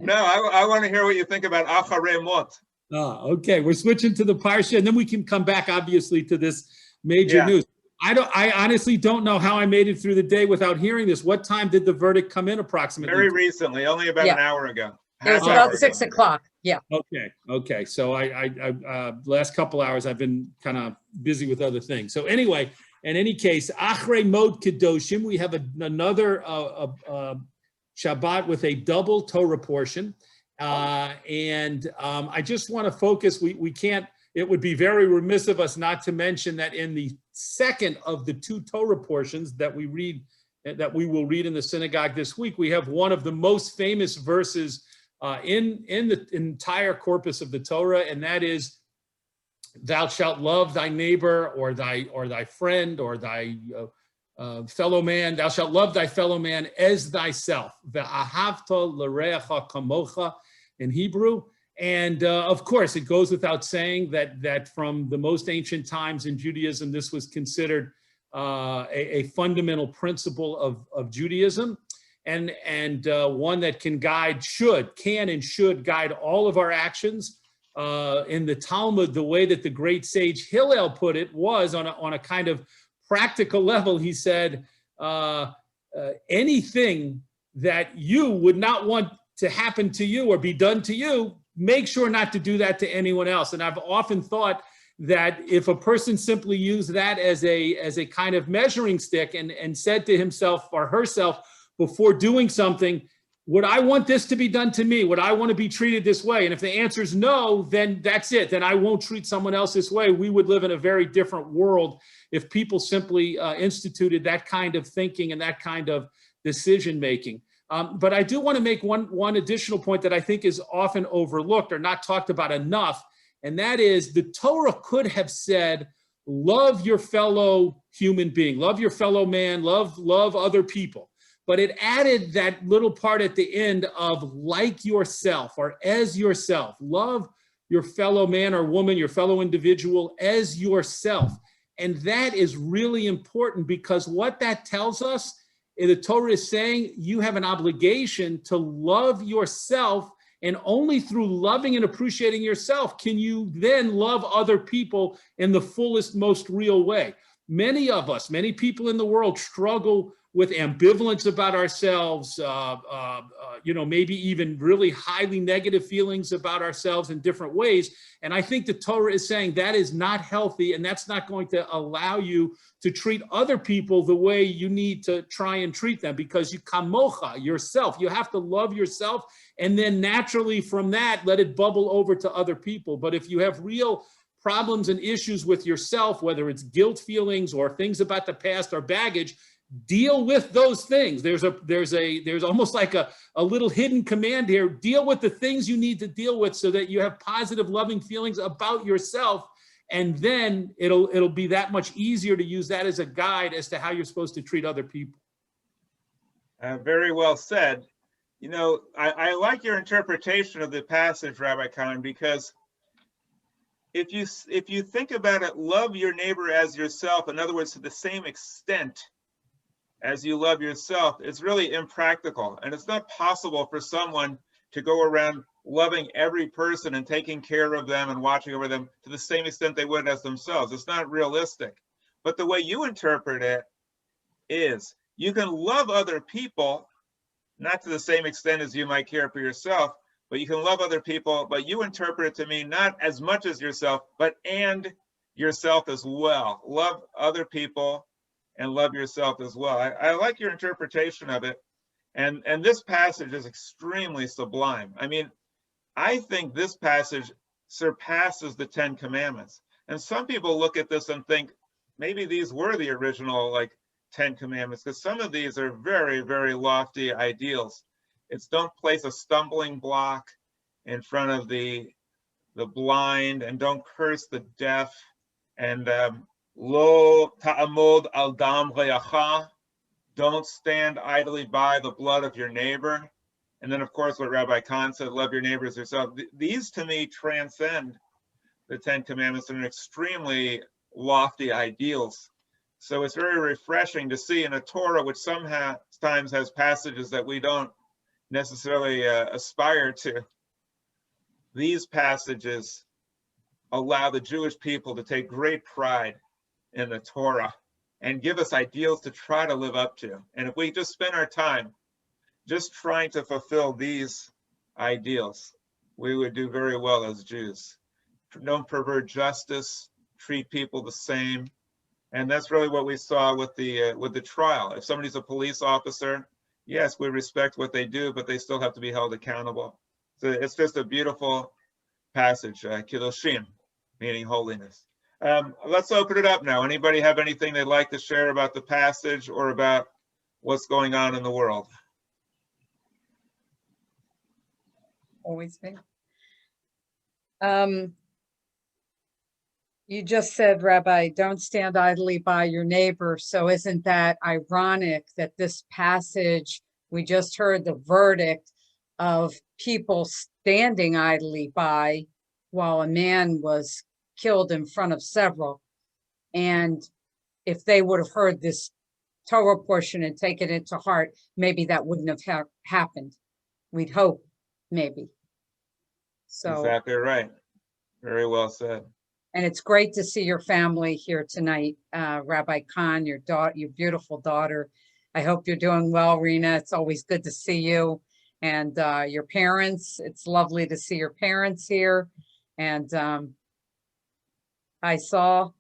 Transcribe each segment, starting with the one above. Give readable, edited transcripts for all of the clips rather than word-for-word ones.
No, I want to hear what you think about Acharei Mot. Oh, okay. We're switching to the parsha, and then we can come back, obviously, to this major news. I honestly don't know how I made it through the day without hearing this. What time did the verdict come in approximately? Very recently, only about an hour ago. It was about 6 o'clock. Yeah. Okay. So I last couple hours I've been kind of busy with other things. So anyway, in any case, Acharei Mot Kedoshim, we have another Shabbat with a double Torah portion. And I just want to focus, we can't, it would be very remiss of us not to mention that in the second of the two Torah portions that we will read in the synagogue this week, we have one of the most famous verses in the entire corpus of the Torah, and that is, "Thou shalt love thy neighbor or thy friend or thy fellow man. Thou shalt love thy fellow man as thyself. Ve'ahavta l'reacha kamocha," in Hebrew. And of course, it goes without saying that from the most ancient times in Judaism, this was considered a fundamental principle of Judaism, and one that can and should guide all of our actions. In the Talmud, the way that the great sage Hillel put it was on a kind of practical level. He said, anything that you would not want to happen to you or be done to you, make sure not to do that to anyone else. And I've often thought that if a person simply used that as a kind of measuring stick and said to himself or herself before doing something, would I want this to be done to me? Would I want to be treated this way? And if the answer is no, then that's it. Then I won't treat someone else this way. We would live in a very different world if people simply instituted that kind of thinking and that kind of decision making. But I do want to make one additional point that I think is often overlooked or not talked about enough, and that is the Torah could have said, love your fellow human being, love your fellow man, love other people. But it added that little part at the end of like yourself or as yourself. Love your fellow man or woman, your fellow individual as yourself. And that is really important, because what that tells us, the Torah is saying you have an obligation to love yourself, and only through loving and appreciating yourself can you then love other people in the fullest, most real way. Many of us, many people in the world struggle with ambivalence about ourselves, maybe even really highly negative feelings about ourselves in different ways. And I think the Torah is saying that is not healthy, and that's not going to allow you to treat other people the way you need to try and treat them, because you kamocha, yourself. You have to love yourself, and then naturally from that, let it bubble over to other people. But if you have real problems and issues with yourself, whether it's guilt feelings or things about the past or baggage, deal with those things. There's almost like a little hidden command here. Deal with the things you need to deal with so that you have positive, loving feelings about yourself. And then it'll be that much easier to use that as a guide as to how you're supposed to treat other people. Very well said. You know, I like your interpretation of the passage, Rabbi Kahn, because if you think about it, love your neighbor as yourself, in other words, to the same extent as you love yourself, it's really impractical. And it's not possible for someone to go around loving every person and taking care of them and watching over them to the same extent they would as themselves. It's not realistic. But the way you interpret it is you can love other people, not to the same extent as you might care for yourself, but you can love other people, but you interpret it to mean not as much as yourself, but and yourself as well. Love other people and love yourself as well. I like your interpretation of it. And this passage is extremely sublime. I mean, I think this passage surpasses the 10 Commandments. And some people look at this and think, maybe these were the original 10 Commandments, because some of these are very, very lofty ideals. It's don't place a stumbling block in front of the blind, and don't curse the deaf, and Lo ta'amod al dam re'acha, don't stand idly by the blood of your neighbor. And then, of course, what Rabbi Kahn said, love your neighbor as yourself. These, to me, transcend the 10 Commandments and are extremely lofty ideals. So it's very refreshing to see in a Torah, which sometimes has passages that we don't necessarily aspire to. These passages allow the Jewish people to take great pride in the Torah and give us ideals to try to live up to. And if we just spend our time just trying to fulfill these ideals, we would do very well as Jews. Don't pervert justice, treat people the same. And that's really what we saw with the trial. If somebody's a police officer, yes, we respect what they do, but they still have to be held accountable. So it's just a beautiful passage, Kedoshim, meaning holiness. Let's open it up now. Anybody have anything they'd like to share about the passage or about what's going on in the world? Always me. You just said, Rabbi, don't stand idly by your neighbor. So isn't that ironic that this passage, we just heard the verdict of people standing idly by while a man was killed in front of several. And if they would have heard this Torah portion and taken it to heart, maybe that wouldn't have happened. We'd hope, maybe. So exactly right. Very well said. And it's great to see your family here tonight, Rabbi Kahn, your beautiful daughter. I hope you're doing well, Rena. It's always good to see you. And your parents, it's lovely to see your parents here. And I saw,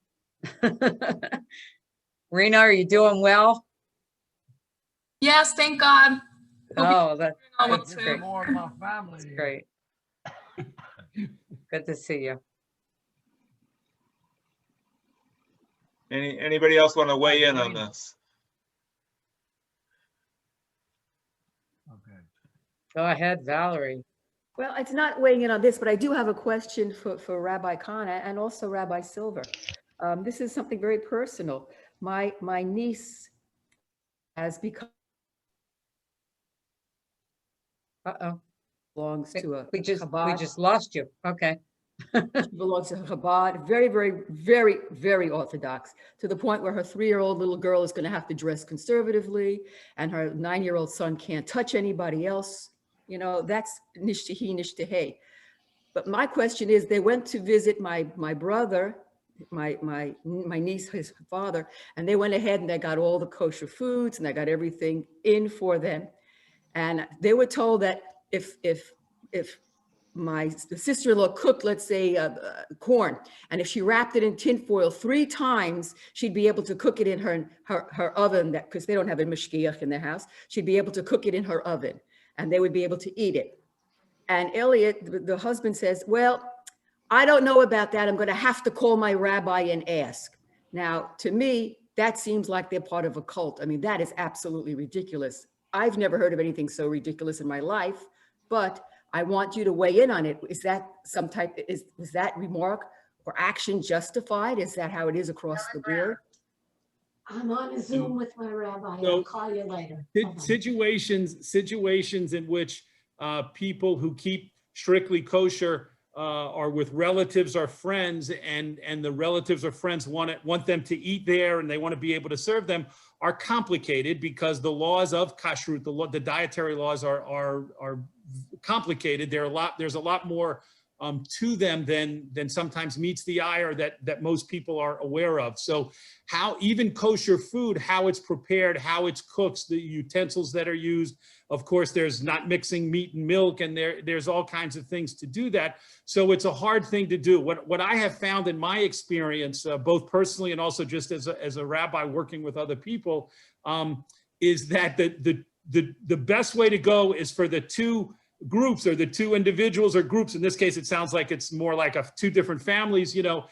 Rena, are you doing well? Yes, thank God. Oh, that's great. More of my family. That's great. Good to see you. Anybody else want to weigh in on this? Okay. Go ahead, Valerie. Well, it's not weighing in on this, but I do have a question for Rabbi Kahn and also Rabbi Silver. This is something very personal. My niece has become belongs to a We Chabad. just lost you. Okay. She belongs to Chabad, very, very, very, very Orthodox, to the point where her 3-year-old little girl is going to have to dress conservatively, and her 9-year-old son can't touch anybody else. You know, that's nishtahi, nishtahe. But my question is, they went to visit my brother, my niece, his father, and they went ahead and they got all the kosher foods and they got everything in for them. And they were told that if my sister-in-law cooked, let's say, corn, and if she wrapped it in tinfoil 3 times, she'd be able to cook it in her oven, because they don't have a mishkiach in their house. She'd be able to cook it in her oven, and they would be able to eat it. And Elliot, the husband, says, well, I don't know about that. I'm going to have to call my rabbi and ask. Now, to me, that seems like they're part of a cult. I mean, that is absolutely ridiculous. I've never heard of anything so ridiculous in my life, but I want you to weigh in on it. Is that some type, is that remark or action justified? Is that how it is across the board? I'm on a Zoom with my rabbi. So, I'll call you later. Situations in which people who keep strictly kosher are with relatives or friends, and the relatives or friends want them to eat there and they want to be able to serve them, are complicated because the laws of kashrut, the dietary laws are complicated. There's a lot more to them than sometimes meets the eye, or that most people are aware of. So how even kosher food, how it's prepared, how it's cooked, the utensils that are used. Of course, there's not mixing meat and milk, and there's all kinds of things to do that. So it's a hard thing to do. What I have found in my experience, both personally and also just as a rabbi working with other people, is that the best way to go is for the two groups, or the two individuals or groups. In this case, it sounds like it's more like two different families, you know,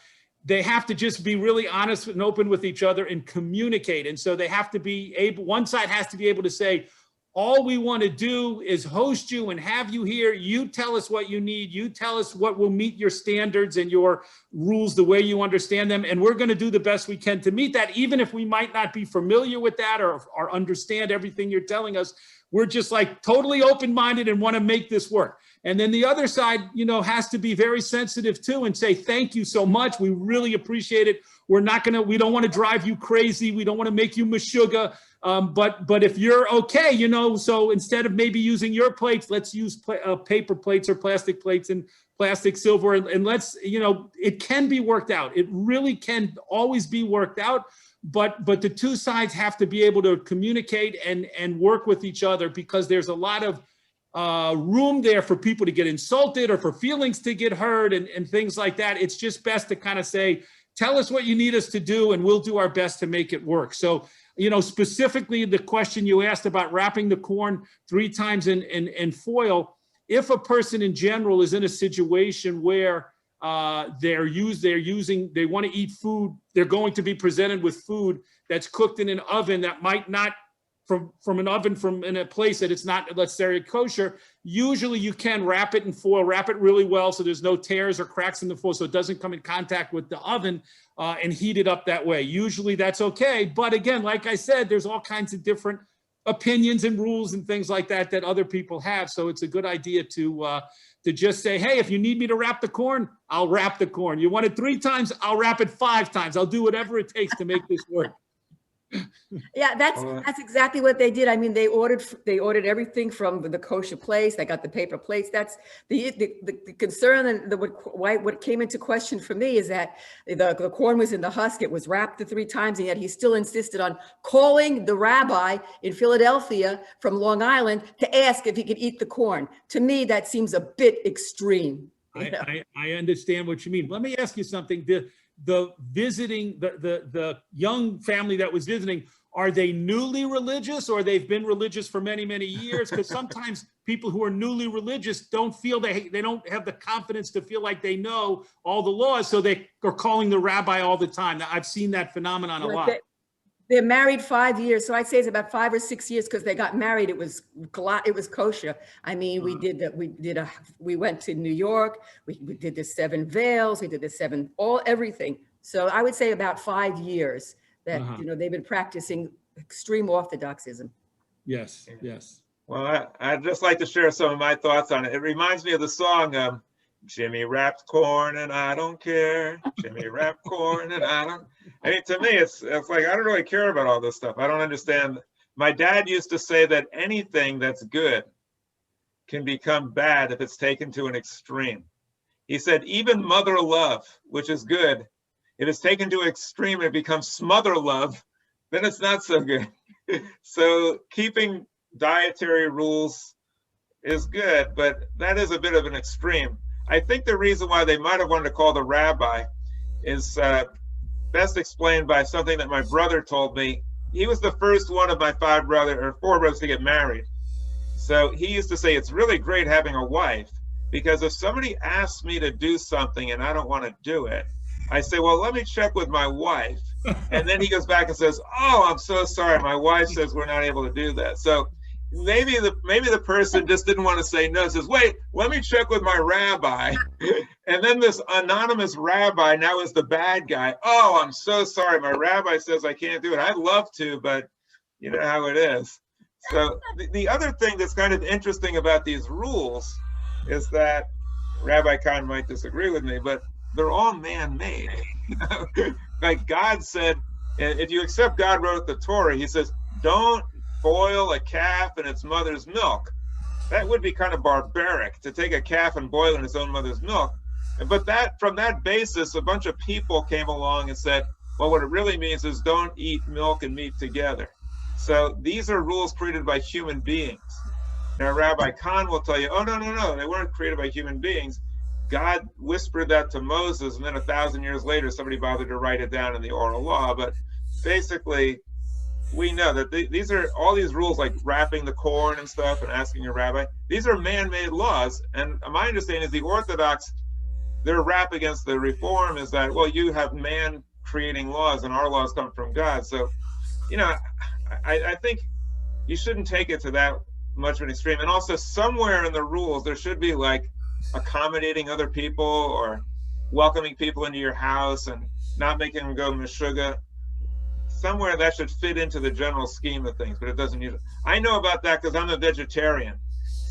they have to just be really honest and open with each other and communicate. And so they have to be able, one side has to be able to say, all we want to do is host you and have you here. You tell us what you need. You tell us what will meet your standards and your rules the way you understand them. And we're going to do the best we can to meet that, even if we might not be familiar with that or understand everything you're telling us. We're just like totally open-minded and want to make this work. And then the other side, you know, has to be very sensitive too and say, thank you so much. We really appreciate it. We don't want to drive you crazy. We don't want to make you meshuggah. But if you're okay, you know, so instead of maybe using your plates, let's use paper plates or plastic plates and plastic silver. And let's, you know, it can be worked out. It really can always be worked out. But the two sides have to be able to communicate and work with each other, because there's a lot of room there for people to get insulted or for feelings to get hurt and things like that. It's just best to kind of say, tell us what you need us to do and we'll do our best to make it work. So, you know, specifically the question you asked about wrapping the corn 3 times in foil, if a person in general is in a situation where they want to eat food, they're going to be presented with food that's cooked in an oven that might not, from an oven from in a place that it's not, let's say, kosher, usually you can wrap it in foil, wrap it really well so there's no tears or cracks in the foil so it doesn't come in contact with the oven, and heat it up that way. Usually that's okay. But again, like I said, there's all kinds of different opinions and rules and things like that that other people have. So it's a good idea to just say, hey, if you need me to wrap the corn, I'll wrap the corn. You want it 3 times, I'll wrap it 5 times. I'll do whatever it takes to make this work. Yeah, that's exactly what they did. I mean, they ordered everything from the kosher place. They got the paper plates. That's the concern, and what came into question for me is that the corn was in the husk. It was wrapped the 3 times, and yet he still insisted on calling the rabbi in Philadelphia from Long Island to ask if he could eat the corn. To me, that seems a bit extreme. I understand what you mean. Let me ask you something. The young family that was visiting, are they newly religious or they've been religious for many, many years? Because sometimes people who are newly religious don't feel they don't have the confidence to feel like they know all the laws, so they are calling the rabbi all the time. I've seen that phenomenon a lot. They're married 5 years, so I'd say it's about 5 or 6 years, because they got married. It was kosher. I mean, we went to New York. We did the 7 veils. We did the everything. So I would say about 5 years that you know they've been practicing extreme orthodoxism. Yes, yes. Well, I'd just like to share some of my thoughts on it. It reminds me of the song, Jimmy wrapped corn and I don't care. Jimmy wrapped corn and I mean, to me, it's like, I don't really care about all this stuff. I don't understand. My dad used to say that anything that's good can become bad if it's taken to an extreme. He said, even mother love, which is good, if it's taken to an extreme and it becomes smother love, then it's not so good. So keeping dietary rules is good, but that is a bit of an extreme. I think the reason why they might have wanted to call the rabbi is best explained by something that my brother told me. He was the first one of my 4 brothers to get married. So he used to say, it's really great having a wife, because if somebody asks me to do something and I don't want to do it, I say, well, let me check with my wife. And then he goes back and says, oh, I'm so sorry. My wife says we're not able to do that. So maybe the person just didn't want to say no, says, wait, let me check with my rabbi. And then this anonymous rabbi now is the bad guy. Oh, I'm so sorry. My rabbi says I can't do it. I'd love to, but you know how it is. So the other thing that's kind of interesting about these rules is that Rabbi Kahn might disagree with me, but they're all man-made. Like God said, if you accept God wrote the Torah, he says, don't boil a calf in its mother's milk. That would be kind of barbaric to take a calf and boil it in its own mother's milk. But from that basis, a bunch of people came along and said, well, what it really means is don't eat milk and meat together. So these are rules created by human beings. Now, Rabbi Kahn will tell you, oh, no, they weren't created by human beings. God whispered that to Moses, and then 1,000 years later, somebody bothered to write it down in the oral law. But basically, we know that these are all these rules, like wrapping the corn and stuff and asking your rabbi. These are man-made laws. And my understanding is the Orthodox, their rap against the Reform is that, well, you have man creating laws and our laws come from God. So, you know, I think you shouldn't take it to that much of an extreme. And also somewhere in the rules, there should be like accommodating other people or welcoming people into your house and not making them go meshuggah. Somewhere that should fit into the general scheme of things, but it doesn't usually. I know about that because I'm a vegetarian.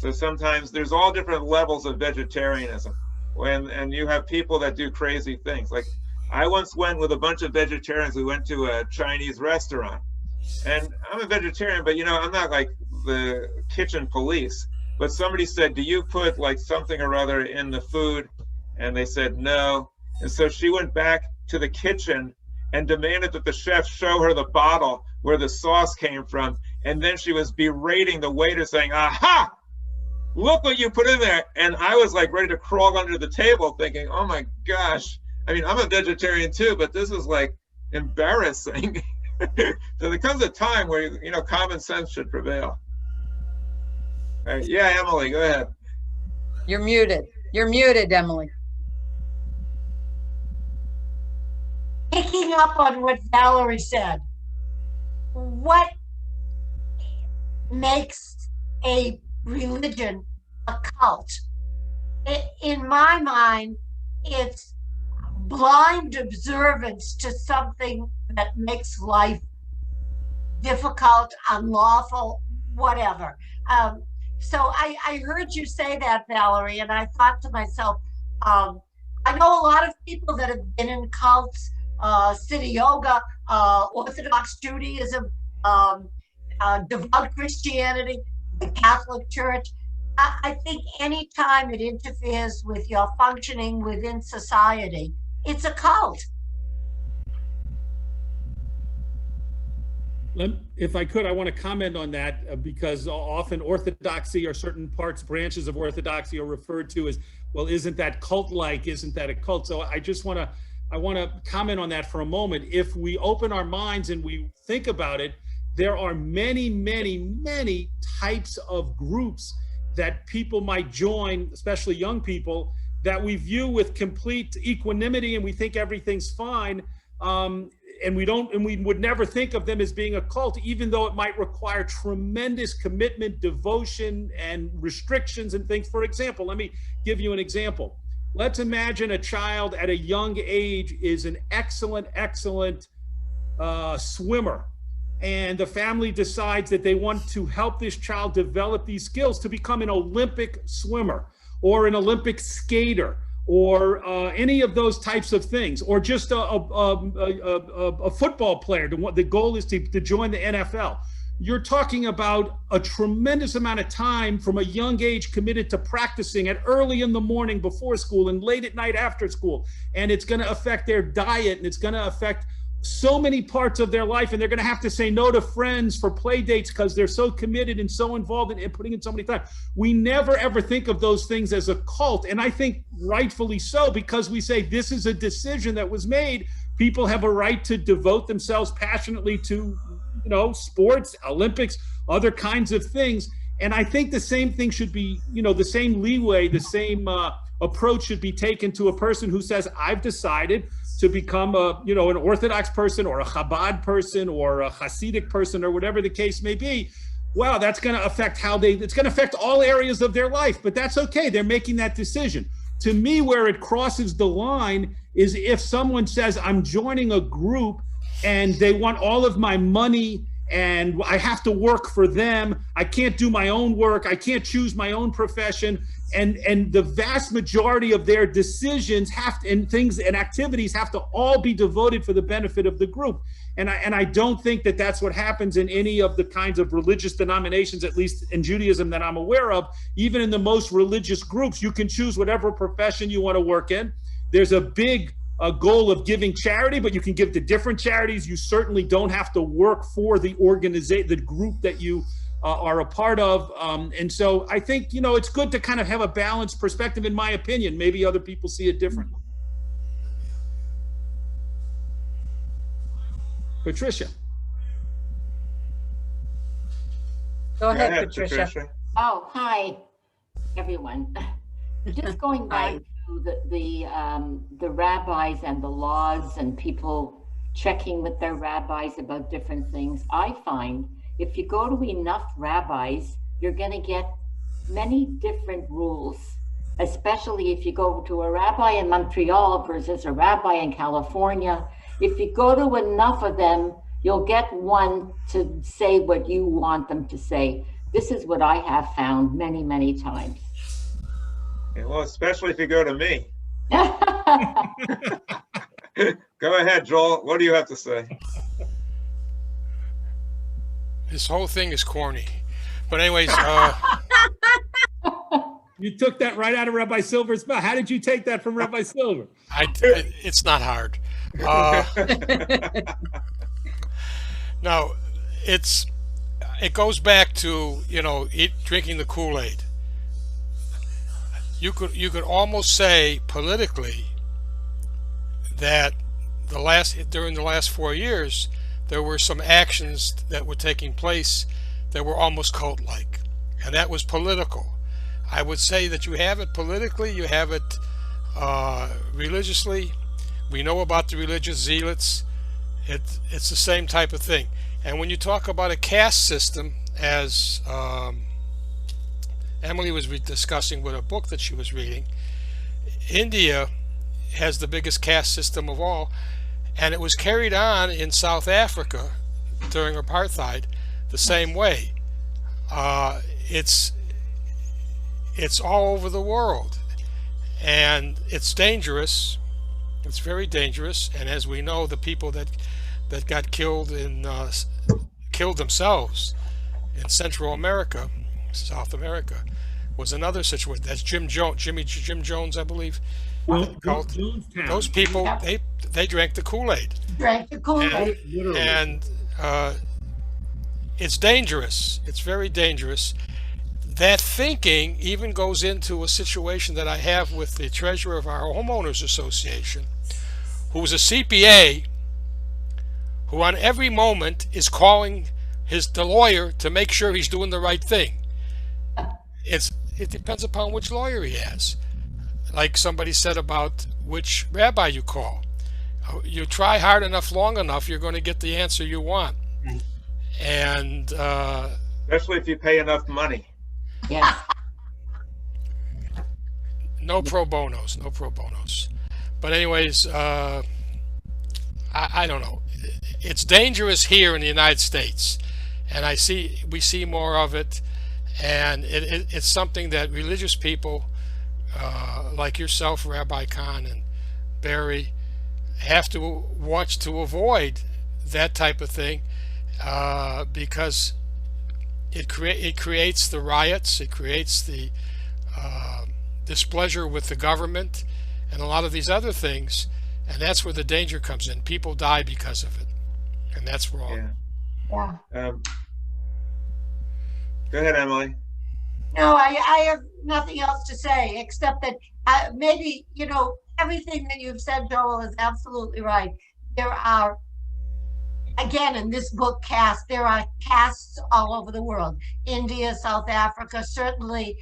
So sometimes there's all different levels of vegetarianism. And you have people that do crazy things. Like I once went with a bunch of vegetarians. We went to a Chinese restaurant, and I'm a vegetarian, but I'm not like the kitchen police. But somebody said, "Do you put like something or other in the food?" And they said no. And so she went back to the kitchen and demanded that the chef show her the bottle where the sauce came from. And then she was berating the waiter, saying, "Aha! Look what you put in there." And I was like ready to crawl under the table thinking, oh my gosh. I mean, I'm a vegetarian too, but this is like embarrassing. So there comes a time where, common sense should prevail. All right. Yeah, Emily, go ahead. You're muted. You're muted, Emily. Picking up on what Valerie said, what makes a religion a cult? In my mind, it's blind observance to something that makes life difficult, unlawful, whatever. So I heard you say that, Valerie, and I thought to myself, I know a lot of people that have been in cults, City Yoga, Orthodox Judaism, devout Christianity, the Catholic Church. I think anytime it interferes with your functioning within society, it's a cult. If I could, I want to comment on that because often orthodoxy or certain branches of orthodoxy are referred to as, well, isn't that cult-like? Isn't that a cult? So I want to comment on that for a moment. If we open our minds and we think about it, there are many, many, many types of groups that people might join, especially young people, that we view with complete equanimity and we think everything's fine. And we would never think of them as being a cult, even though it might require tremendous commitment, devotion, and restrictions and things. For example, let me give you an example. Let's imagine a child at a young age is an excellent swimmer. And the family decides that they want to help this child develop these skills to become an Olympic swimmer or an Olympic skater or any of those types of things, or just a football player. The goal is to join the NFL. You're talking about a tremendous amount of time from a young age committed to practicing at early in the morning before school and late at night after school. And it's going to affect their diet, and it's going to affect so many parts of their life, and they're going to have to say no to friends for play dates because they're so committed and so involved in putting in so many time. We never ever think of those things as a cult, and I think rightfully so, because we say this is a decision that was made. People have a right to devote themselves passionately to, sports, Olympics, other kinds of things. And I think the same thing should be, the same leeway, the same approach should be taken to a person who says, I've decided to become an Orthodox person or a Chabad person or a Hasidic person or whatever the case may be. Wow, that's going to affect it's going to affect all areas of their life, but that's okay. They're making that decision. To me, where it crosses the line is if someone says, I'm joining a group and they want all of my money and I have to work for them. I can't do my own work. I can't choose my own profession. And the vast majority of their decisions and things and activities have to all be devoted for the benefit of the group. And I don't think that that's what happens in any of the kinds of religious denominations, at least in Judaism that I'm aware of. Even in the most religious groups, you can choose whatever profession you want to work in. There's a big goal of giving charity, but you can give to different charities. You certainly don't have to work for the organization, the group that you are a part of. And so I think, it's good to kind of have a balanced perspective, in my opinion. Maybe other people see it differently. Patricia. Go ahead, Patricia. Oh, hi, everyone. Just going back to the rabbis and the laws and people checking with their rabbis about different things. I find if you go to enough rabbis, you're going to get many different rules, especially if you go to a rabbi in Montreal versus a rabbi in California. If you go to enough of them, you'll get one to say what you want them to say. This is what I have found many, many times. Yeah, well, especially if you go to me. Go ahead, Joel. What do you have to say? This whole thing is corny. But anyways, You took that right out of Rabbi Silver's mouth. How did you take that from Rabbi Silver? it's not hard. No, it goes back to, drinking the Kool-Aid. You could almost say politically that during the last 4 years there were some actions that were taking place that were almost cult-like, and that was political. I would say that you have it politically, you have it religiously. We know about the religious zealots. It's the same type of thing. And when you talk about a caste system, as Emily was discussing with a book that she was reading, India has the biggest caste system of all, and it was carried on in South Africa during apartheid the same way. It's all over the world, and it's dangerous. It's very dangerous. And as we know, the people that got killed killed themselves in Central America, South America, was another situation. That's Jim Jones, I believe. Those people, they drank the Kool-Aid. Drank the Kool-Aid. And it's dangerous. It's very dangerous. That thinking even goes into a situation that I have with the treasurer of our homeowners association, who's a CPA, who on every moment is calling the lawyer to make sure he's doing the right thing. It depends upon which lawyer he has. Like somebody said about which rabbi you call. You try hard enough, long enough, you're going to get the answer you want. And especially if you pay enough money. Yes. No pro bonos, no pro bonos. But anyways, I don't know. It's dangerous here in the United States, and we see more of it, and it's something that religious people like yourself, Rabbi Kahn and Barry, have to watch to avoid that type of thing, because it creates the riots, it creates the displeasure with the government and a lot of these other things, and that's where the danger comes in. People die because of it, and that's wrong. Yeah. Go ahead, Emily. No, I have nothing else to say except that maybe, everything that you've said, Joel, is absolutely right. There are, again, in this book, caste, there are castes all over the world. India, South Africa, certainly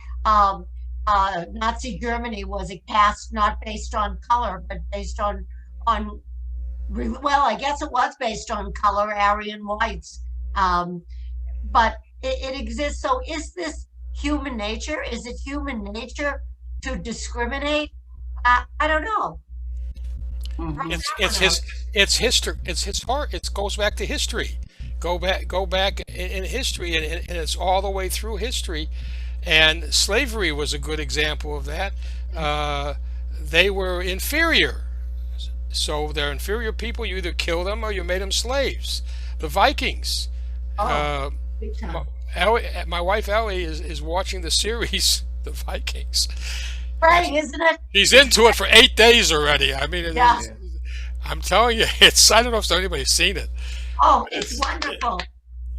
Nazi Germany was a caste not based on color, but based on well, I guess it was based on color, Aryan whites. But it exists. So is this human nature? Is it human nature to discriminate? I don't know. It's history. It goes back to history. Go back in history, and it's all the way through history. And slavery was a good example of that. They were inferior, so they're inferior people. You either kill them or you made them slaves. The Vikings. Big time. My wife Ellie is watching the series, The Vikings. Right, isn't it? He's into it for 8 days already. I mean, Yeah. I'm telling you, I don't know if anybody's seen it. Oh, it's wonderful.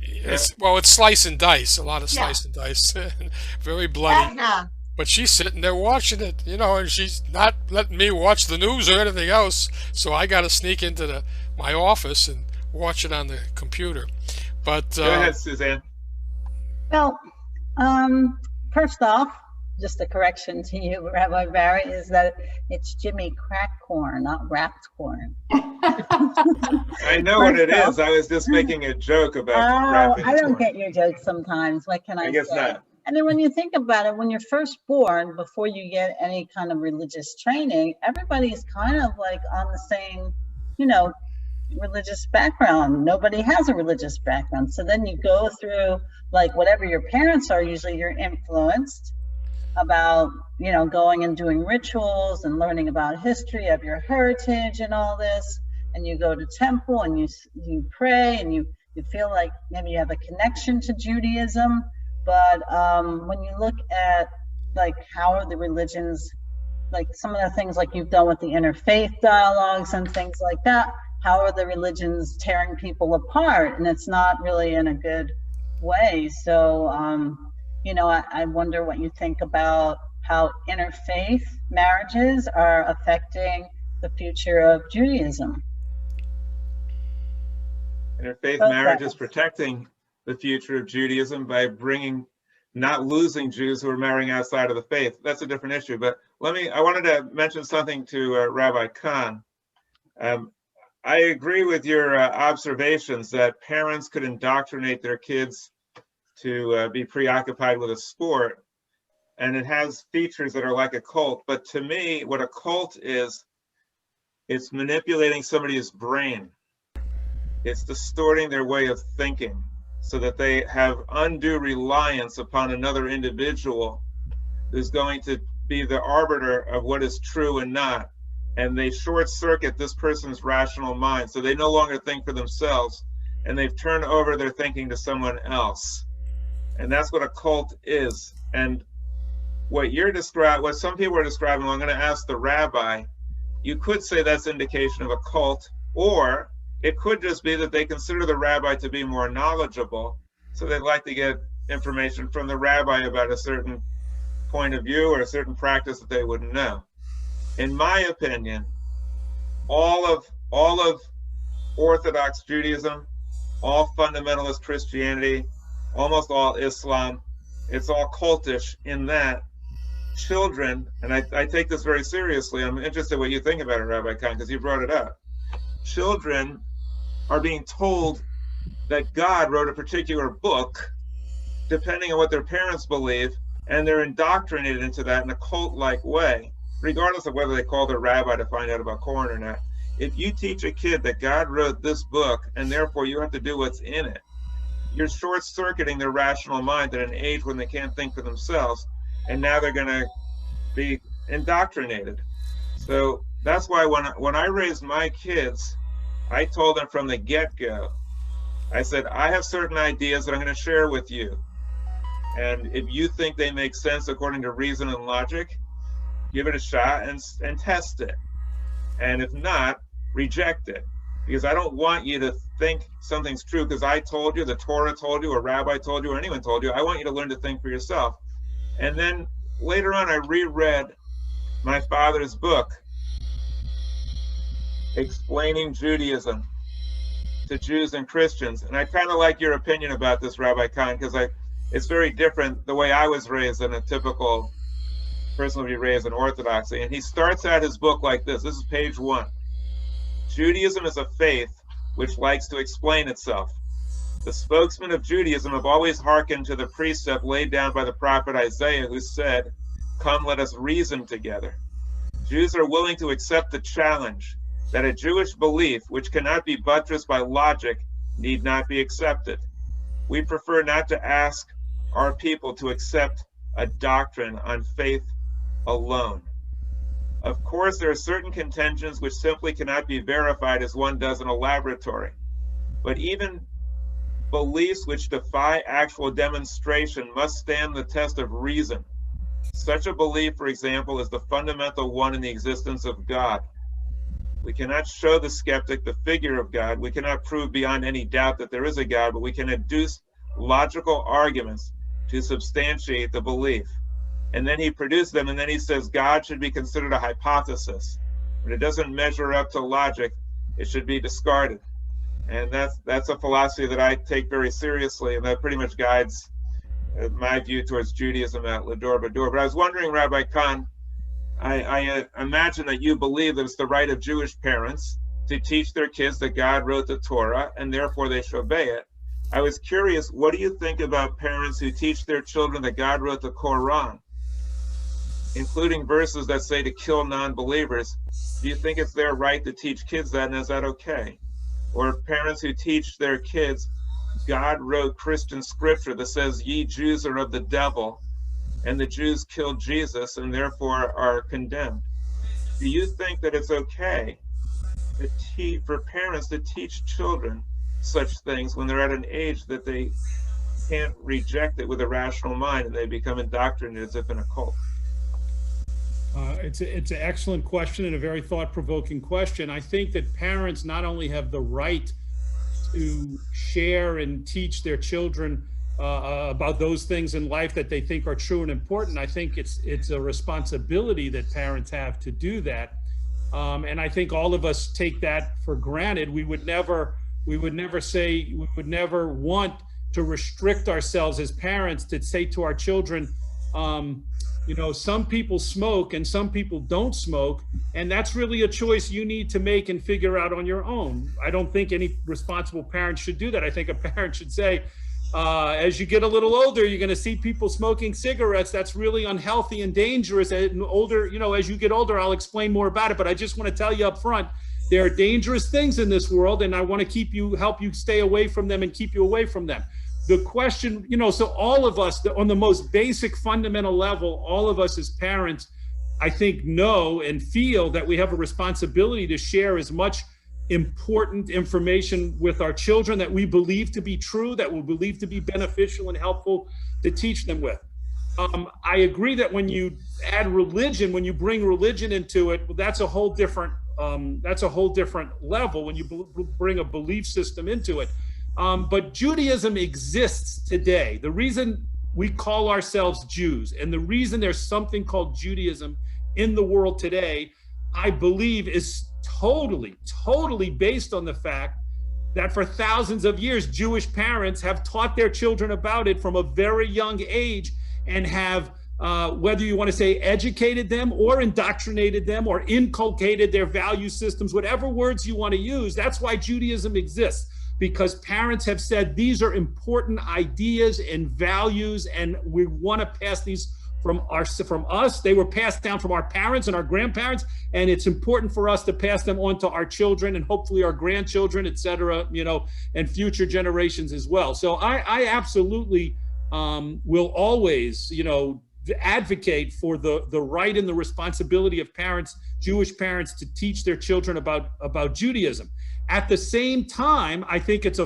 It's slice and dice, a lot of slice and dice, very bloody. Edna. But she's sitting there watching it, and she's not letting me watch the news or anything else. So I got to sneak into my office and watch it on the computer. But Go ahead, Suzanne. Well, first off, just a correction to you, Rabbi Barry, is that it's Jimmy Crack Corn, not wrapped corn. I know what it is. I was just making a joke about wrapping I don't corn. get your jokes sometimes. What can I say? I guess not. And then when you think about it, when you're first born, before you get any kind of religious training, everybody is kind of like on the same, religious background. Nobody has a religious background. So then you go through like whatever your parents are, usually you're influenced about, you know, going and doing rituals and learning about history of your heritage and all this. And you go to temple and you pray and you feel like maybe you have a connection to Judaism. But when you look at like how are the religions, like some of the things like you've done with the interfaith dialogues and things like that, how are the religions tearing people apart? And it's not really in a good way. So, you know, I wonder what you think about how interfaith marriages are affecting the future of Judaism. Interfaith marriage is protecting the future of Judaism by not losing Jews who are marrying outside of the faith. That's a different issue. But I wanted to mention something to Rabbi Kahn. I agree with your observations that parents could indoctrinate their kids to be preoccupied with a sport, and it has features that are like a cult. But to me, what a cult is, it's manipulating somebody's brain. It's distorting their way of thinking so that they have undue reliance upon another individual who's going to be the arbiter of what is true and not. And they short circuit this person's rational mind. So they no longer think for themselves, and they've turned over their thinking to someone else. And that's what a cult is. And what some people are describing, well, I'm going to ask the rabbi, you could say that's indication of a cult, or it could just be that they consider the rabbi to be more knowledgeable, so they'd like to get information from the rabbi about a certain point of view or a certain practice that they wouldn't know. In my opinion, all of Orthodox Judaism, all fundamentalist Christianity, almost all Islam, it's all cultish in that children, and I take this very seriously, I'm interested in what you think about it, Rabbi Kahn, because you brought it up. Children are being told that God wrote a particular book, depending on what their parents believe, and they're indoctrinated into that in a cult-like way, regardless of whether they call their rabbi to find out about corn or not. If you teach a kid that God wrote this book, and therefore you have to do what's in it, you're short-circuiting their rational mind at an age when they can't think for themselves, and now they're going to be indoctrinated. So that's why when I raised my kids, I told them from the get-go, I said, I have certain ideas that I'm going to share with you. And if you think they make sense according to reason and logic, give it a shot and test it. And if not, reject it. Because I don't want you to think something's true because I told you, the Torah told you, or rabbi told you, or anyone told you. I want you to learn to think for yourself. And then later on, I reread my father's book, Explaining Judaism to Jews and Christians. And I kind of like your opinion about this, Rabbi Kahn, because it's very different the way I was raised than a typical person would be raised in Orthodoxy. And he starts out his book like this. This is page 1. Judaism is a faith which likes to explain itself. The spokesmen of Judaism have always hearkened to the precept laid down by the prophet Isaiah, who said, "Come, let us reason together." Jews are willing to accept the challenge that a Jewish belief which cannot be buttressed by logic need not be accepted. We prefer not to ask our people to accept a doctrine on faith alone. Of course, there are certain contentions which simply cannot be verified as one does in a laboratory. But even beliefs which defy actual demonstration must stand the test of reason. Such a belief, for example, is the fundamental one in the existence of God. We cannot show the skeptic the figure of God. We cannot prove beyond any doubt that there is a God, but we can adduce logical arguments to substantiate the belief. And then he produced them, and then he says God should be considered a hypothesis. When it doesn't measure up to logic, it should be discarded. And that's a philosophy that I take very seriously, and that pretty much guides my view towards Judaism at L'Dor Va-Dor. But I was wondering, Rabbi Kahn, I imagine that you believe that it's the right of Jewish parents to teach their kids that God wrote the Torah, and therefore they should obey it. I was curious, what do you think about parents who teach their children that God wrote the Quran, including verses that say to kill non-believers? Do you think it's their right to teach kids that, and is that okay? or parents who teach their kids God wrote Christian scripture that says, ye Jews are of the devil, and the Jews killed Jesus and therefore are condemned. Do you think that it's okay for parents to teach children such things when they're at an age that they can't reject it with a rational mind and they become indoctrinated as if in a cult? It's an excellent question and a very thought-provoking question. I think that parents not only have the right to share and teach their children about those things in life that they think are true and important. I think it's a responsibility that parents have to do that. And I think all of us take that for granted. We would never want to restrict ourselves as parents to say to our children, you know, some people smoke and some people don't smoke, and that's really a choice you need to make and figure out on your own. I don't think any responsible parent should do that. I think a parent should say, as you get a little older, you're going to see people smoking cigarettes. That's really unhealthy and dangerous. And older, you know, as you get older, I'll explain more about it. But I just want to tell you up front, there are dangerous things in this world, and I want to help you stay away from them and keep you away from them. The question, you know, so all of us, on the most basic fundamental level, all of us as parents, I think, know and feel that we have a responsibility to share as much important information with our children that we believe to be true, that we believe to be beneficial and helpful to teach them with. I agree that when you add religion, when you bring religion into it, well, that's a whole different level when you bring a belief system into it. But Judaism exists today. The reason we call ourselves Jews and the reason there's something called Judaism in the world today, I believe, is totally based on the fact that for thousands of years, Jewish parents have taught their children about it from a very young age and have, whether you want to say educated them or indoctrinated them or inculcated their value systems, whatever words you want to use. That's why Judaism exists, because parents have said these are important ideas and values, and we want to pass these from us. They were passed down from our parents and our grandparents, and it's important for us to pass them on to our children and hopefully our grandchildren, et cetera, you know, and future generations as well. So I absolutely will always, you know, advocate for the right and the responsibility of parents, Jewish parents, to teach their children about Judaism. At the same time, I think it's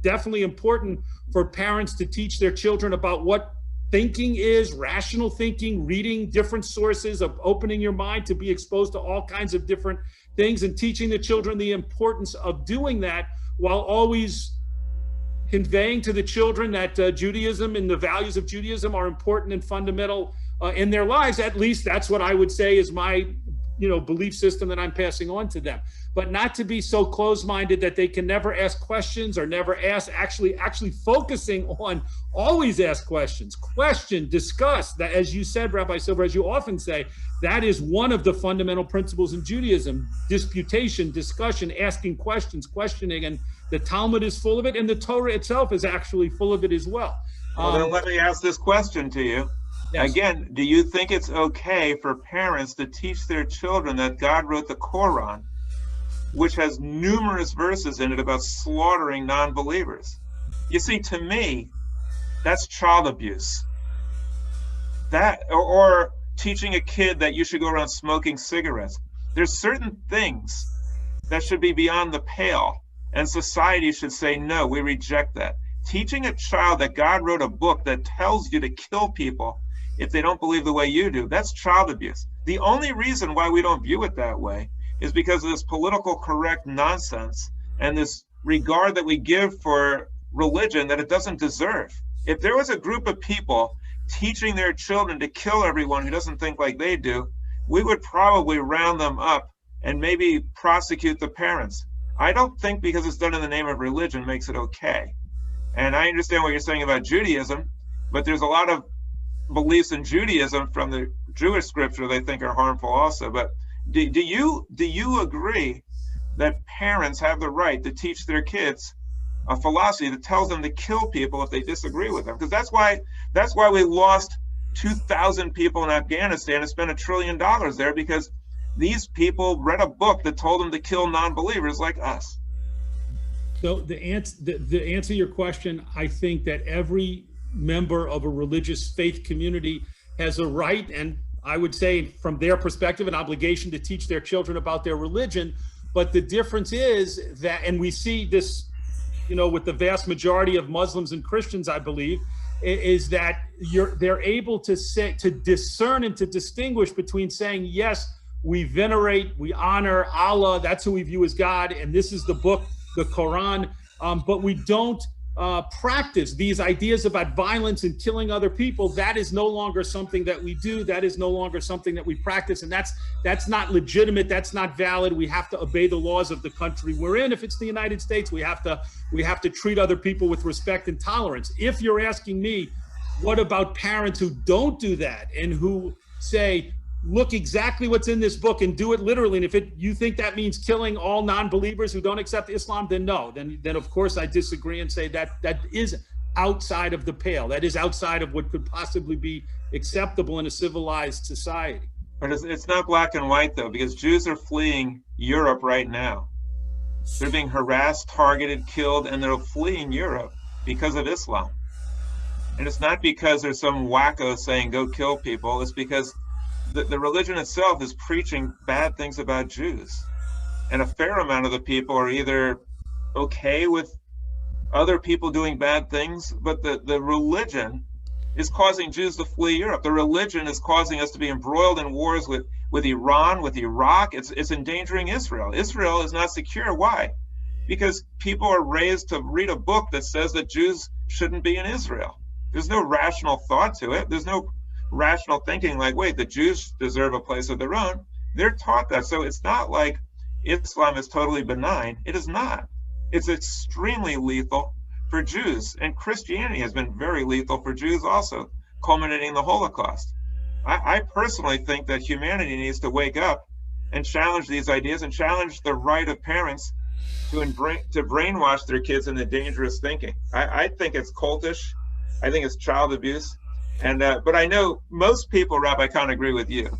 definitely important for parents to teach their children about what thinking is, rational thinking, reading different sources, of opening your mind to be exposed to all kinds of different things, and teaching the children the importance of doing that, while always conveying to the children that Judaism and the values of Judaism are important and fundamental in their lives. At least that's what I would say is my, you know, belief system that I'm passing on to them. But not to be so closed-minded that they can never ask questions or never ask, actually focusing on always ask questions, question, discuss. That, as you said, Rabbi Silver, as you often say, that is one of the fundamental principles in Judaism: disputation, discussion, asking questions, questioning, and the Talmud is full of it, and the Torah itself is actually full of it as well. Well, then let me ask this question to you. Yes. Again, do you think it's okay for parents to teach their children that God wrote the Quran, which has numerous verses in it about slaughtering non-believers? You see, to me, that's child abuse. That, or teaching a kid that you should go around smoking cigarettes. There's certain things that should be beyond the pale, and society should say, no, we reject that. Teaching a child that God wrote a book that tells you to kill people if they don't believe the way you do, that's child abuse. The only reason why we don't view it that way is because of this political correct nonsense and this regard that we give for religion that it doesn't deserve. If there was a group of people teaching their children to kill everyone who doesn't think like they do, we would probably round them up and maybe prosecute the parents. I don't think because it's done in the name of religion makes it okay. And I understand what you're saying about Judaism, but there's a lot of beliefs in Judaism from the Jewish scripture they think are harmful also. But do you agree that parents have the right to teach their kids a philosophy that tells them to kill people if they disagree with them? Because that's why we lost 2,000 people in Afghanistan and spent $1 trillion there, because these people read a book that told them to kill non-believers like us. So the answer to your question, I think that every member of a religious faith community has a right, and I would say from their perspective, an obligation to teach their children about their religion. But the difference is that, and we see this, with the vast majority of Muslims and Christians, I believe, is that they're able to discern and to distinguish between saying, yes, we venerate, we honor Allah, that's who we view as God, and this is the book, the Quran, but we don't practice these ideas about violence and killing other people. That is no longer something that we do. That is no longer something that we practice, and that's not legitimate. That's not valid. We have to obey the laws of the country we're in. If it's the United States, we have to treat other people with respect and tolerance. If you're asking me, what about parents who don't do that and who say, look exactly what's in this book and do it literally, and if you think that means killing all non-believers who don't accept Islam, then no, then of course I disagree and say that is outside of the pale. That is outside of what could possibly be acceptable in a civilized society. But it's not black and white, though, because Jews are fleeing Europe right now. They're being harassed, targeted, killed, and they're fleeing Europe because of Islam. And it's not because there's some wacko saying go kill people. It's because the religion itself is preaching bad things about Jews. And a fair amount of the people are either okay with other people doing bad things, but the religion is causing Jews to flee Europe. The religion is causing us to be embroiled in wars with Iran, with Iraq. It's endangering Israel. Israel is not secure. Why? Because people are raised to read a book that says that Jews shouldn't be in Israel. There's no rational thought to it. There's no rational thinking like, wait, the Jews deserve a place of their own. They're taught that. So it's not like Islam is totally benign. It is not. It's extremely lethal for Jews. And Christianity has been very lethal for Jews also, culminating in the Holocaust. I personally think that humanity needs to wake up and challenge these ideas and challenge the right of parents to brainwash their kids into dangerous thinking. I think it's cultish. I think it's child abuse. And but I know most people, Rabbi Kahn, agree with you.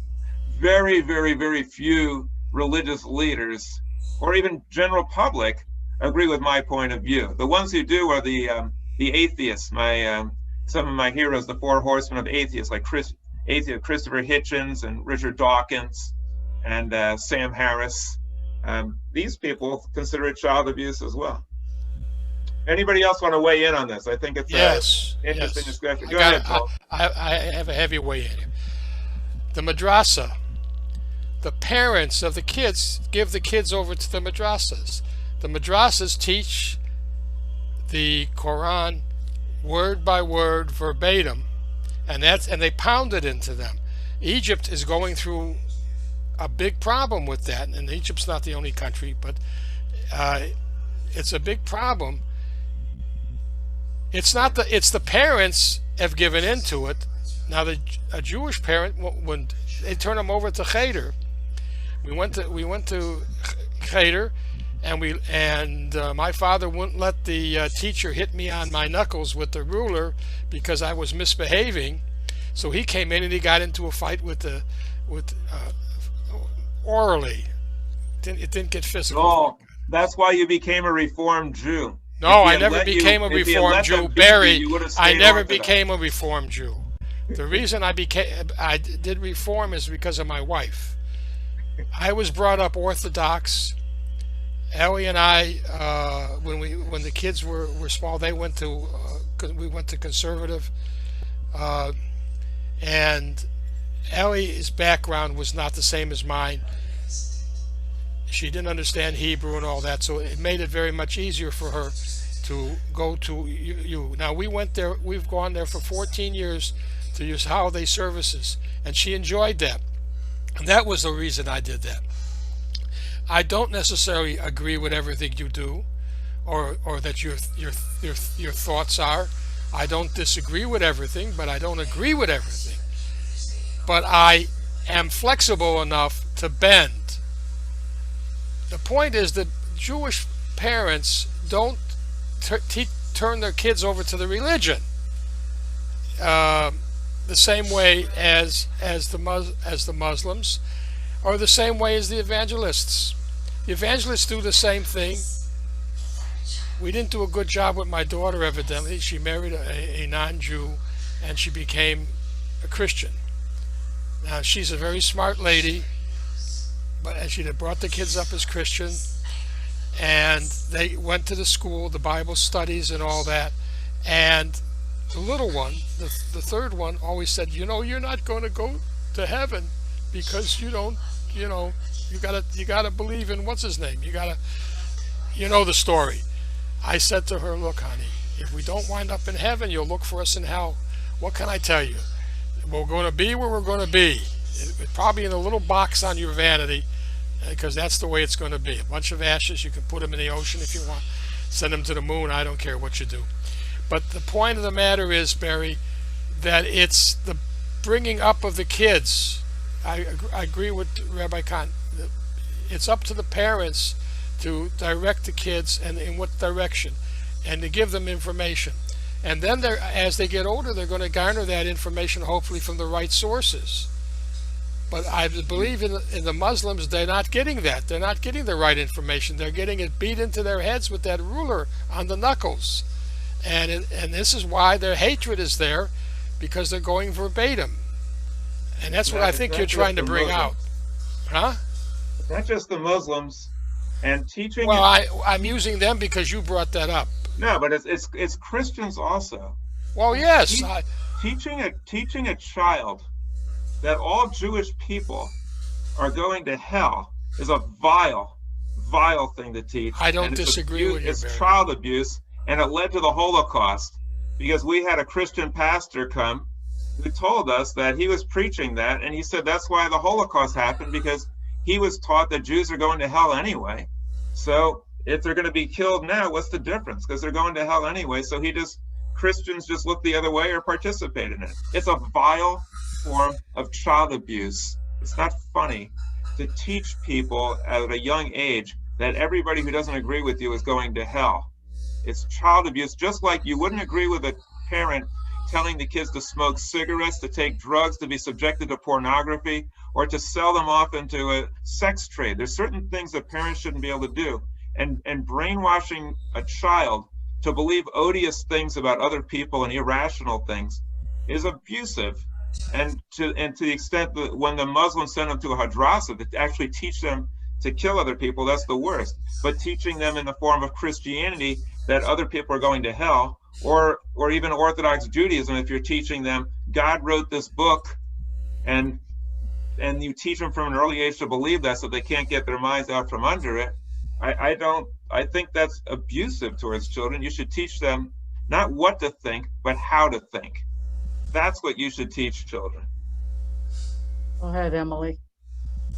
Very, very, very few religious leaders or even general public agree with my point of view. The ones who do are the atheists. Some of my heroes, the four horsemen of atheists, like Christopher Hitchens and Richard Dawkins and Sam Harris. These people consider it child abuse as well. Anybody else want to weigh in on this? I think it's an interesting discussion. Go ahead, Paul. I have a heavy weigh in. The madrasa, the parents of the kids give the kids over to the madrasas. The madrasas teach the Quran word by word, verbatim, and they pound it into them. Egypt is going through a big problem with that, and Egypt's not the only country, but it's a big problem. It's the parents have given into it. Now a Jewish parent, when they turn them over to cheder, we went to cheder, and my father wouldn't let the teacher hit me on my knuckles with the ruler because I was misbehaving. So he came in and he got into a fight with orally. It didn't get physical. Oh, that's why you became a Reformed Jew. No, I never became a Reformed Jew, Barry. I never became a Reformed Jew. The reason I did Reform is because of my wife. I was brought up Orthodox. Ellie and I, when the kids were small, we went to conservative, and Ellie's background was not the same as mine. She didn't understand Hebrew and all that, so it made it very much easier for her to go to you. Now we've gone there for 14 years to use holiday services, and she enjoyed that, and that was the reason I did that. I don't necessarily agree with everything you do, or that your thoughts are. I don't disagree with everything, but I don't agree with everything. But I am flexible enough to bend. The point is that Jewish parents don't turn their kids over to the religion the same way as the Muslims, or the same way as the evangelists. The evangelists do the same thing. we didn't do a good job with my daughter, evidently. She married a non-Jew, and she became a Christian. Now, she's a very smart lady, but she had brought the kids up as Christian, and they went to the school, the Bible studies and all that. And the little one, the third one, always said, you know, you're not going to go to heaven because you don't, you know, you gotta believe in what's his name. You know the story. I said to her, look, honey, if we don't wind up in heaven, you'll look for us in hell. What can I tell you? We're going to be where we're going to be. Probably in a little box on your vanity, because that's the way it's going to be. A bunch of ashes, you can put them in the ocean if you want. Send them to the moon, I don't care what you do. But the point of the matter is, Barry, that it's the bringing up of the kids. I agree with Rabbi Kahn. It's up to the parents to direct the kids and in what direction, and to give them information. And then as they get older, they're going to garner that information hopefully from the right sources. But I believe in the Muslims, they're not getting that. They're not getting the right information. They're getting it beat into their heads with that ruler on the knuckles. And this is why their hatred is there, because they're going verbatim. And that's what I think you're trying to bring out. Huh? It's not just the Muslims. And teaching. Well, I'm using them because you brought that up. No, but it's Christians also. Well, yes. Teaching a child that all Jewish people are going to hell is a vile thing to teach. I don't disagree with you, It's Barry. child abuse, and it led to the Holocaust, because we had a Christian pastor come who told us that he was preaching that, and he said that's why the Holocaust happened, because he was taught that Jews are going to hell anyway. So if they're going to be killed now, what's the difference? Because they're going to hell anyway. So Christians just look the other way or participate in it. It's a vile form of child abuse. It's not funny to teach people at a young age that everybody who doesn't agree with you is going to hell. It's child abuse, just like you wouldn't agree with a parent telling the kids to smoke cigarettes, to take drugs, to be subjected to pornography, or to sell them off into a sex trade. There's certain things that parents shouldn't be able to do. And brainwashing a child to believe odious things about other people and irrational things is abusive. And to the extent that when the Muslims send them to a madrasa to actually teach them to kill other people, that's the worst. But teaching them in the form of Christianity that other people are going to hell, or even Orthodox Judaism, if you're teaching them God wrote this book, and you teach them from an early age to believe that so they can't get their minds out from under it, I think that's abusive towards children. You should teach them not what to think, but how to think. That's what you should teach children. Go ahead, Emily.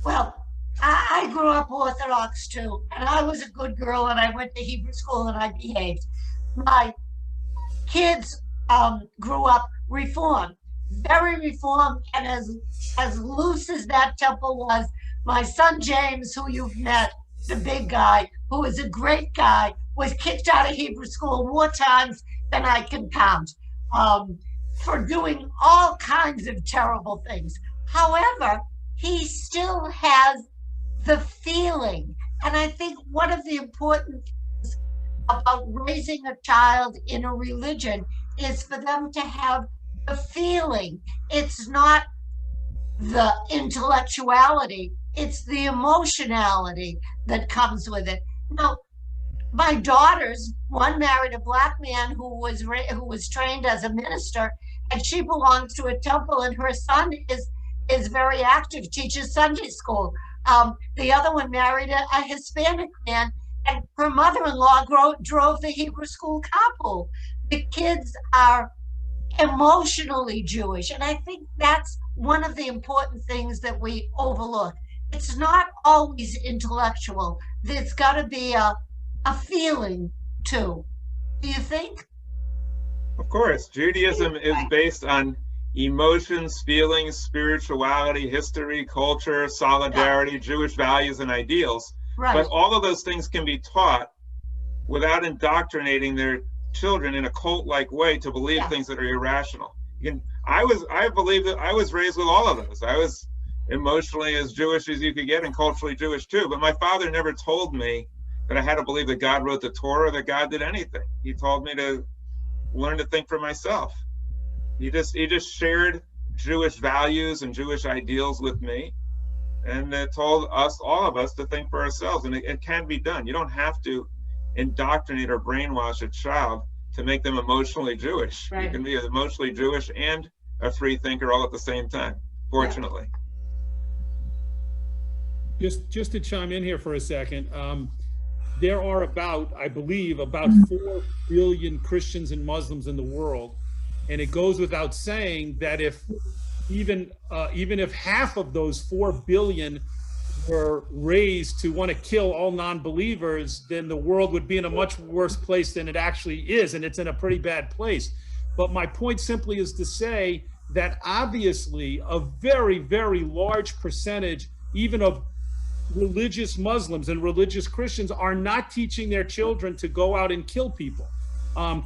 Well, I grew up Orthodox too, and I was a good girl, and I went to Hebrew school, and I behaved. My kids grew up Reformed, very Reformed, and as loose as that temple was. My son James, who you've met, the big guy, who is a great guy, was kicked out of Hebrew school more times than I can count, for doing all kinds of terrible things. However, he still has the feeling. And I think one of the important things about raising a child in a religion is for them to have the feeling. It's not the intellectuality, it's the emotionality that comes with it. Now, my daughters, one married a black man who was trained as a minister, and she belongs to a temple, and her son is very active, teaches Sunday school. The other one married a Hispanic man, and her mother-in-law drove the Hebrew school carpool. The kids are emotionally Jewish, and I think that's one of the important things that we overlook. It's not always intellectual. There's got to be a feeling too. Do you think? Of course, Judaism is based on emotions, feelings, spirituality, history, culture, solidarity, Jewish values and ideals. Right. But all of those things can be taught without indoctrinating their children in a cult-like way to believe things that are irrational. I believe that I was raised with all of those. I was emotionally as Jewish as you could get and culturally Jewish too, but my father never told me that I had to believe that God wrote the Torah or that God did anything. He told me to learn to think for myself. He just shared Jewish values and Jewish ideals with me, and told us, all of us, to think for ourselves. And it can be done. You don't have to indoctrinate or brainwash a child to make them emotionally Jewish. Right. You can be emotionally Jewish and a free thinker all at the same time, fortunately. Just to chime in here for a second, there are about, I believe, about 4 billion Christians and Muslims in the world, and it goes without saying that if even if half of those 4 billion were raised to want to kill all non-believers, then the world would be in a much worse place than it actually is, and it's in a pretty bad place. But my point simply is to say that obviously a very, very large percentage, even of religious Muslims and religious Christians, are not teaching their children to go out and kill people.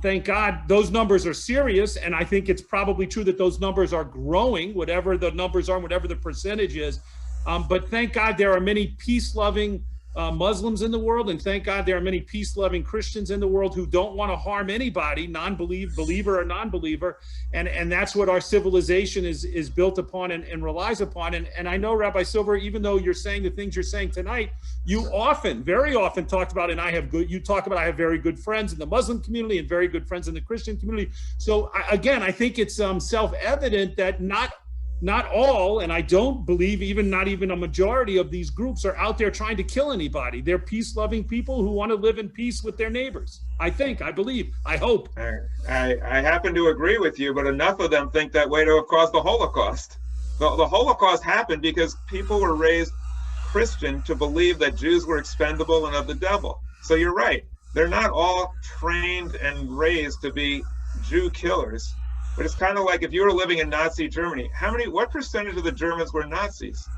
Thank God those numbers are serious, and I think it's probably true that those numbers are growing, whatever the numbers are, whatever the percentage is. But thank God there are many peace-loving Muslims in the world, and thank God there are many peace-loving Christians in the world who don't want to harm anybody, believer or non-believer, and that's what our civilization is built upon and relies upon. And I know, Rabbi Silver, even though you're saying the things you're saying tonight, you very often talked about, and I have very good friends in the Muslim community and very good friends in the Christian community. So again, I think it's self-evident that not all, and I don't believe not even a majority of these groups are out there trying to kill anybody. They're peace-loving people who want to live in peace with their neighbors. I believe, I hope. I happen to agree with you, but enough of them think that way to have caused the Holocaust. The Holocaust happened because people were raised Christian to believe that Jews were expendable and of the devil. So you're right. They're not all trained and raised to be Jew killers. But it's kind of like if you were living in Nazi Germany, what percentage of the Germans were Nazis?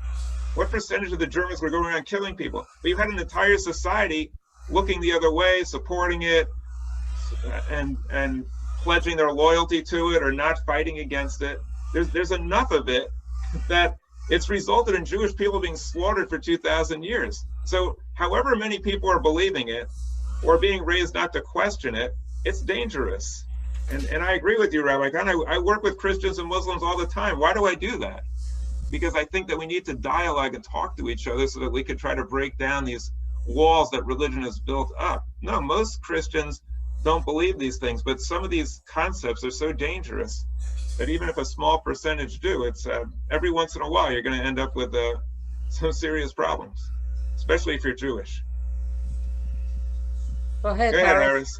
What percentage of the Germans were going around killing people? But you had an entire society looking the other way, supporting it, and pledging their loyalty to it or not fighting against it. There's enough of it that it's resulted in Jewish people being slaughtered for 2,000 years. So however many people are believing it or being raised not to question it, it's dangerous. And I agree with you, Rabbi Kahn. I work with Christians and Muslims all the time. Why do I do that? Because I think that we need to dialogue and talk to each other so that we can try to break down these walls that religion has built up. No, most Christians don't believe these things, but some of these concepts are so dangerous that even if a small percentage do, it's every once in a while you're going to end up with some serious problems, especially if you're Jewish. Go ahead, Harris. Harris.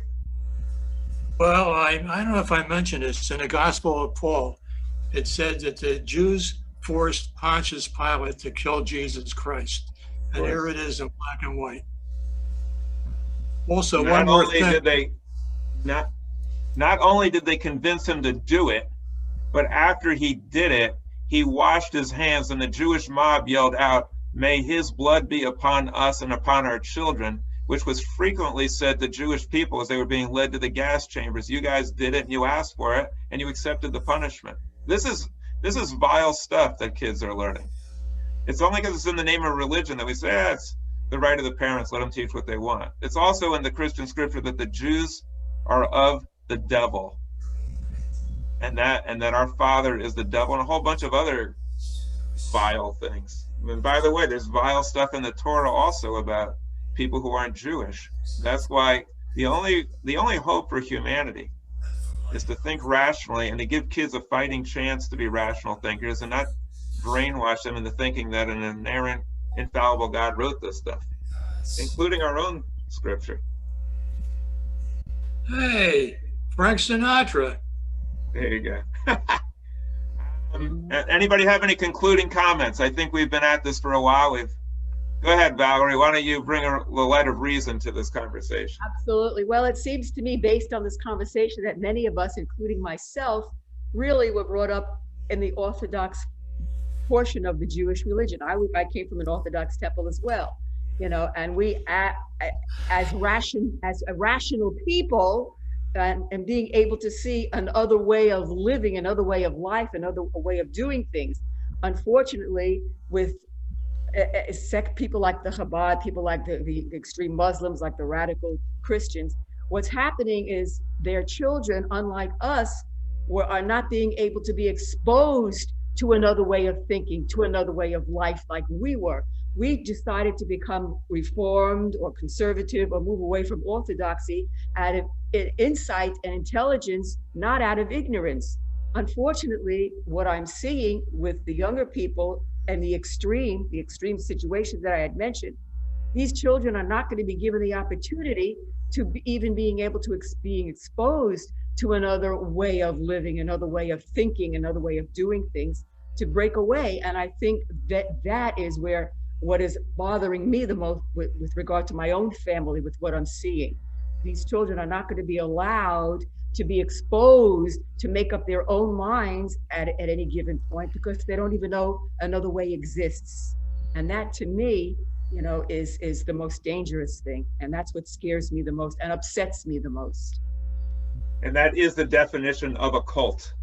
Well, I don't know if I mentioned this. In the Gospel of Paul, it said that the Jews forced Pontius Pilate to kill Jesus Christ. And here it is in black and white. Also, one more thing. Not only did they convince him to do it, but after he did it, he washed his hands, and the Jewish mob yelled out, "May his blood be upon us and upon our children," which was frequently said to Jewish people as they were being led to the gas chambers. You guys did it, and you asked for it, and you accepted the punishment. This is vile stuff that kids are learning. It's only because it's in the name of religion that we say, it's the right of the parents, let them teach what they want. It's also in the Christian scripture that the Jews are of the devil, and that our father is the devil, and a whole bunch of other vile things. And by the way, there's vile stuff in the Torah also about people who aren't Jewish. That's why the only hope for humanity is to think rationally and to give kids a fighting chance to be rational thinkers and not brainwash them into thinking that an inerrant, infallible God wrote this stuff, including our own scripture. Hey, Frank Sinatra. There you go. Anybody have any concluding comments? I think we've been at this for a while. Go ahead, Valerie. Why don't you bring the light of reason to this conversation? Absolutely. Well, it seems to me, based on this conversation, that many of us, including myself, really were brought up in the Orthodox portion of the Jewish religion. I came from an Orthodox temple as well, and we, as rational people, and being able to see another way of living, another way of life, another way of doing things. Unfortunately, with people like the Chabad, people like the extreme Muslims, like the radical Christians, what's happening is their children, unlike us, are not being able to be exposed to another way of thinking, to another way of life like we were. We decided to become reformed or conservative or move away from orthodoxy out of insight and intelligence, not out of ignorance. Unfortunately, what I'm seeing with the younger people and the extreme situations that I had mentioned, these children are not going to be given the opportunity to even being able to being exposed to another way of living, another way of thinking, another way of doing things, to break away. And I think that is where what is bothering me the most with regard to my own family, with what I'm seeing. These children are not going to be allowed to be exposed to make up their own minds at any given point, because they don't even know another way exists. And that, to me, you know, is the most dangerous thing. And that's what scares me the most and upsets me the most. And that is the definition of a cult.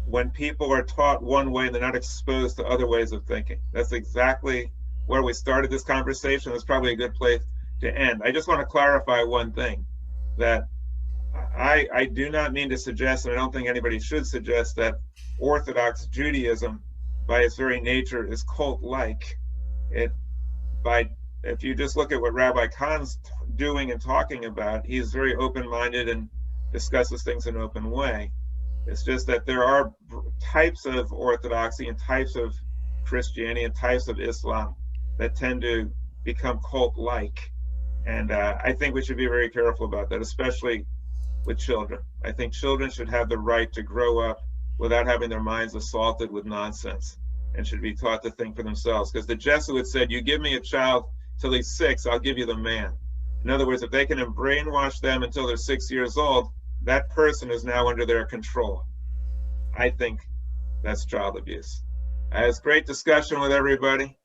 When people are taught one way, they're not exposed to other ways of thinking. That's exactly where we started this conversation. That's probably a good place to end. I just want to clarify one thing, that I do not mean to suggest, and I don't think anybody should suggest, that Orthodox Judaism by its very nature is cult-like. If you just look at what Rabbi Kahn's doing and talking about, he's very open-minded and discusses things in an open way. It's just that there are types of Orthodoxy and types of Christianity and types of Islam that tend to become cult-like. And I think we should be very careful about that, especially with children. I think children should have the right to grow up without having their minds assaulted with nonsense, and should be taught to think for themselves. Because the Jesuit said, you give me a child till he's 6, I'll give you the man. In other words, if they can brainwash them until they're 6 years old, that person is now under their control. I think that's child abuse. It's great discussion with everybody.